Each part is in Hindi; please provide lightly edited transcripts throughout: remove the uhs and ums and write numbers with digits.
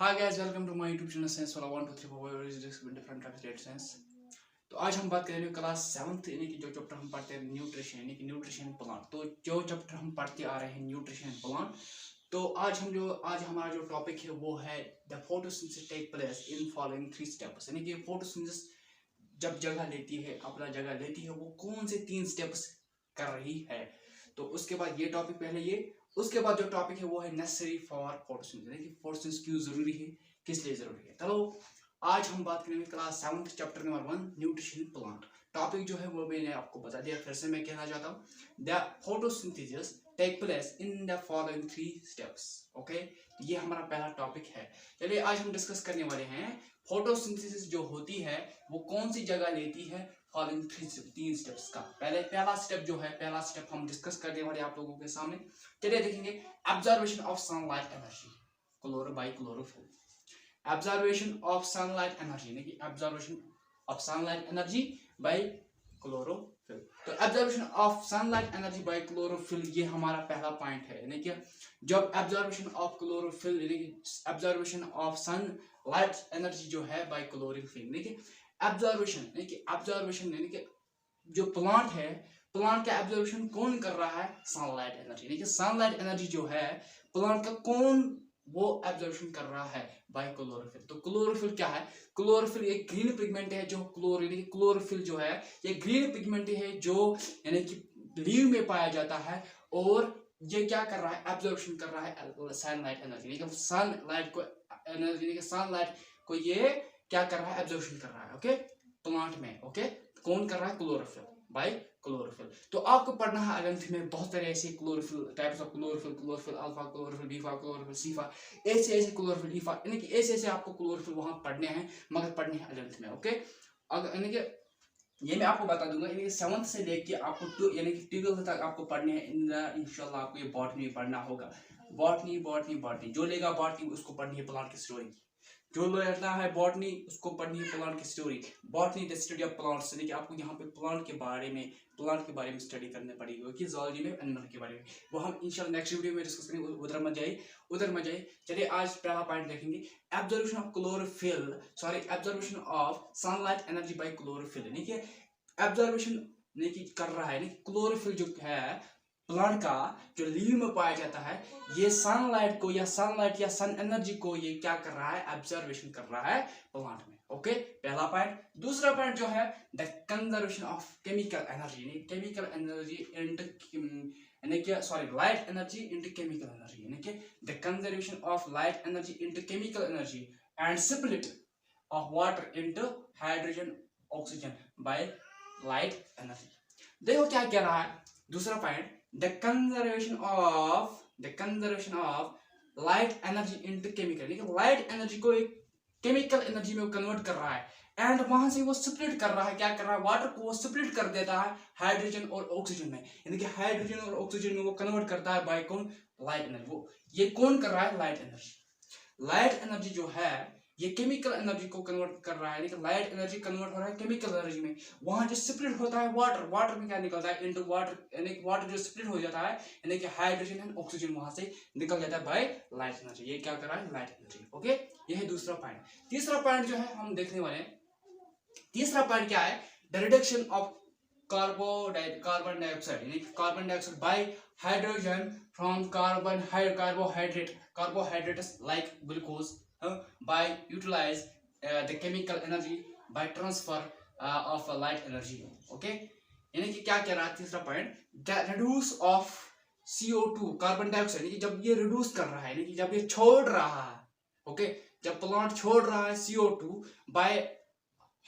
Hi guys, welcome to my YouTube channel Science वाला 1 2 3 4 where is different types of science। तो आज हम बात करेंगे क्लास 7th यानी कि जो चैप्टर हम पढ़ते हैं न्यूट्रिशन यानी कि न्यूट्रिशन प्लांट। तो जो चैप्टर हम पढ़ते आ रहे हैं न्यूट्रिशन प्लांट, तो आज हमारा जो टॉपिक है वो है the photosynthesis take place in following 3 steps. यानी कि फोटोसिंथेसिस जब जगह लेती है, अपना जगह लेती है, वो कौन से 3 स्टेप्स कर रही है। तो उसके बाद ये टॉपिक पहले ये, उसके बाद जो टॉपिक है वो है नेसेसरी फॉर फोटोसिंथेसिस। यानी कि फोटोसिंथेसिस क्यों जरूरी है, किस लिए जरूरी है। चलो आज हम बात करेंगे class 7 chapter number 1 nutrition plant. Topic जो है वो मैंने आपको बता दिया, फिर से मैं कहना चाहता हूँ the photosynthesis take place in the following 3 steps. Okay, ये हमारा पहला टॉपिक है। चलिए आज हम डिस्कस करने वाले हैं फोटोसिंथेसिस जो होती है वो कौन सी जगह लेती है फॉलोइंग 3 स्टेप्स का। पहला स्टेप हम डिस्कस करने वाले आप लोगों के सामने। चलिए देखेंगे observation of sunlight energy by chlorophyll. Observation of sunlight energy यानी कि observation of sunlight energy by chlorophyll. तो observation of sunlight energy by chlorophyll ये हमारा पहला पॉइंट है। यानी कि जब ऑब्जर्वेशन ऑफ क्लोरोफिल यानी कि ऑब्जर्वेशन ऑफ सनलाइट एनर्जी जो है बाय क्लोरोफिल यानी कि ऑब्जर्वेशन यानी कि जो प्लांट है, प्लांट का ऑब्जर्वेशन कौन कर रहा है, सनलाइट एनर्जी। यानी कि सनलाइट एनर्जी जो है प्लांट का कौन वो ऑब्जर्वेशन कर रहा है बाय क्लोरोफिल। तो क्लोरोफिल क्या है, क्लोरोफिल एक ग्रीन पिगमेंट है। जो क्लोरोफिल जो है ये ग्रीन पिगमेंट है जो यानी कि लीव में पाया जाता है, और ये क्या कर रहा है, ऑब्जर्वेशन कर रहा है सनलाइट एनर्जी। सनलाइट को ये क्या कर रहा है, ऑब्जर्वेशन कर रहा है। ओके, प्लांट में। ओके, कौन कर रहा है, क्लोरोफिल बाय क्लोरोफिल। तो आपको पढ़ना है 11th में बहुत सारे ऐसे chlorophyll types of chlorophyll alpha chlorophyll, beta chlorophyll, सीफा, ऐसे क्लोरोफिल, ईफा, यानी कि ऐसे आपको क्लोरोफिल वहां पढ़ने हैं, मगर पढ़ने हैं 11th में। ओके, अगर यानी कि ये मैं आपको बता दूंगा, यानी कि 7th से लेके आपको यानी कि 12th तक आपको पढ़ने हैं। इंशाल्लाह आपको ये बॉटनी पढ़ना होगा। बॉटनी जो लेगा बॉटनी उसको पढ़नी है प्लांट की स्टोरी। जो लेता है बॉटनी उसको पढ़नी है प्लांट की story. Botany the study of plants, यानी कि आपको यहाँ पे प्लांट के बारे में स्टडी करने पड़ेगी कि जूलॉजी में एनिमल के बारे में। वो हम इंशाल्लाह नेक्स्ट वीडियो में डिस्कस करेंगे, उधर मत जाइए। चलिए आज पहला पॉइंट देखेंगे observation of sunlight energy by chlorophyll. यानी कि ऑब्जर्वेशन कर रहा है, क्लोरोफिल जो है प्लांट का जो लीव में पाया जाता है, ये सनलाइट या सन एनर्जी को ये क्या कर रहा है, ऑब्जर्वेशन कर रहा है प्लांट में। ओके, पहला पॉइंट। दूसरा पॉइंट जो है the conservation of chemical energy light energy into chemical energy. यानी कि the conservation of light energy into chemical energy and split of water into hydrogen oxygen by light energy. देखो क्या कह रहा है दूसरा point, the conservation of light energy into chemical। Light energy को एक केमिकल एनर्जी में कन्वर्ट कर रहा है, एंड वहां से वो स्प्लिट कर रहा है, क्या कर रहा है, वाटर को वो स्प्लिट कर देता है हाइड्रोजन और ऑक्सीजन में। यानी कि हाइड्रोजन और ऑक्सीजन में वो कन्वर्ट करता है बाय कौन, लाइट एनर्जी। वो ये कौन कर रहा है, लाइट एनर्जी जो है ये केमिकल एनर्जी को कन्वर्ट कर रहा है। लेकिन लाइट एनर्जी कन्वर्ट हो रहा है केमिकल एनर्जी में। वहां जो स्प्लिट होता है वाटर में क्या निकलता है, इनटू वाटर, यानी कि वाटर जो स्प्लिट हो जाता है, यानी कि हाइड्रोजन एंड ऑक्सीजन वहां से निकल जाता है बाय लाइट एनर्जी। ये क्या कर रहा है, लाइट एनर्जी। ओके, ये है दूसरा पॉइंट। तीसरा पॉइंट जो है हम देखने वाले हैं, तीसरा पॉइंट क्या है, the reduction of carbon dioxide, यानी carbon dioxide by hydrogen from carbohydrates like glucose by utilize the chemical energy by transfer of light energy। okay, यानी कि क्या कह रहा है तीसरा point, the reduce of CO2 carbon dioxide. यानी कि जब ये रिड्यूस कर रहा है, यानी कि जब ये छोड़ रहा है, ओके, जब प्लांट छोड़ रहा है CO2 बाय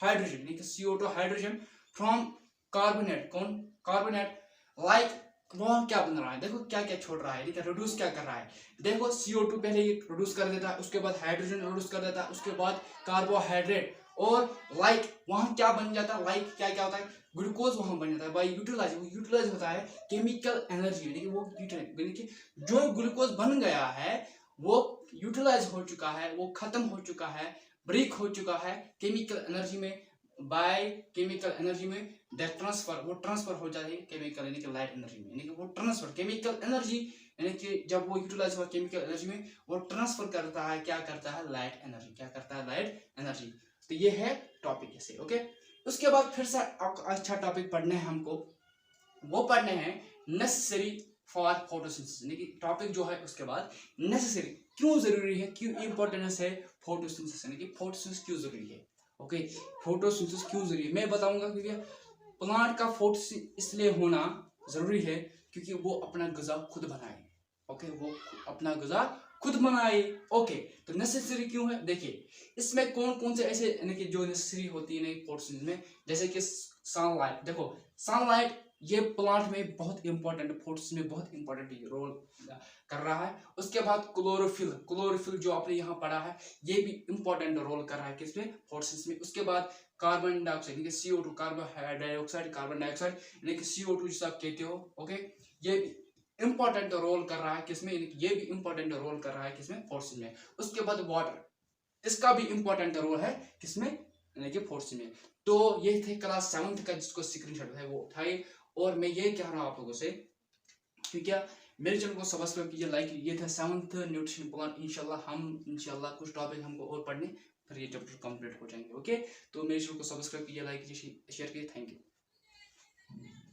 हाइड्रोजन, यानी कि CO2 hydrogen from carbonate like, वो क्या बन रहा है, देखो क्या क्या छोड़ रहा है, रिड्यूस क्या कर रहा है। देखो CO2 पहले ये रिड्यूस कर देता है, उसके बाद हाइड्रोजन रिड्यूस कर देता है, उसके बाद कार्बोहाइड्रेट, और लाइक वहां क्या बन जाता है, लाइक क्या होता है, ग्लूकोज वहां बन जाता है बाय यूटिलाइज होता है केमिकल एनर्जी। यानी कि वो यानी कि जो ग्लूकोज बन गया है वो यूटिलाइज हो चुका है, वो खत्म हो चुका है, ब्रेक हो चुका है केमिकल एनर्जी में, बाय केमिकल एनर्जी में वो ट्रांसफर हो जाती है केमिकल यानी कि लाइट एनर्जी में। यानी कि वो ट्रांसफर केमिकल एनर्जी यानी कि जब वो यूटिलाइज हुआ केमिकल एनर्जी में, वो ट्रांसफर करता है, क्या करता है, लाइट एनर्जी, क्या करता है, लाइट एनर्जी। तो ये है टॉपिक ऐसे, ओके। उसके बाद फिर से अच्छा टॉपिक पढ़ना है हमको, वो पढ़ने हैं नेसेसरी फॉर फोटोसिंथेसिस, यानी कि टॉपिक जो है उसके बाद नेसेसरी, क्यों जरूरी है, क्यों इंपॉर्टेंस है फोटोसिंथेसिस, यानी कि फोटोसिंथेसिस क्यों जरूरी है, ओके। फोटोसिंथेसिस क्यों जरूरी है मैं बताऊंगा, क्योंकि प्लांट का फोटोसिंथेसिस इसलिए होना जरूरी है क्योंकि वो अपना गजा खुद बनाए, ओके, वो अपना गजा खुद बनाए, ओके। तो नेसेसरी क्यों है, देखिए इसमें कौन कौन से ऐसे यानी कि जो नेसेसरी होती है फोटोसिंथेसिस में, जैसे कि सनलाइट, देखो सनलाइट ये प्लांट में बहुत इंपॉर्टेंट, फोटोसिंथेसिस में बहुत इंपॉर्टेंट रोल कर रहा है। उसके बाद क्लोरोफिल, क्लोरोफिल जो आपने यहाँ पढ़ा है, ये भी इंपॉर्टेंट रोल कर रहा है किसमें, फोटोसिंथेसिस में। उसके बाद कार्बन डाइऑक्साइड यानी कि CO2, carbon dioxide, carbon dioxide यानी कि CO2 जिसे आप कहते हो, ओके, ये भी इंपॉर्टेंट रोल कर रहा है किसमें, ये भी इंपॉर्टेंट रोल कर रहा है किसमें, फोटोसिंथेसिस में। उसके बाद वाटर, इसका भी इंपॉर्टेंट रोल है किसमें, यानी कि फोटोसिंथेसिस में। तो ये थे क्लास 7th का जिसको स्क्रीनशॉट है वो उठाए। और मैं ये कह रहा हूँ आप लोगों से कि क्या मेरे चैनल को सब्सक्राइब कीजिए, लाइक कीजिए। ये था 7th न्यूट्रिशन प्लान। इंशाल्लाह कुछ टॉपिक हमको और पढ़ने, फिर ये चैप्टर कंप्लीट हो जाएंगे, ओके। तो मेरे चैनल को सब्सक्राइब कीजिए, लाइक कीजिए, शेयर कीजिए। Thank you.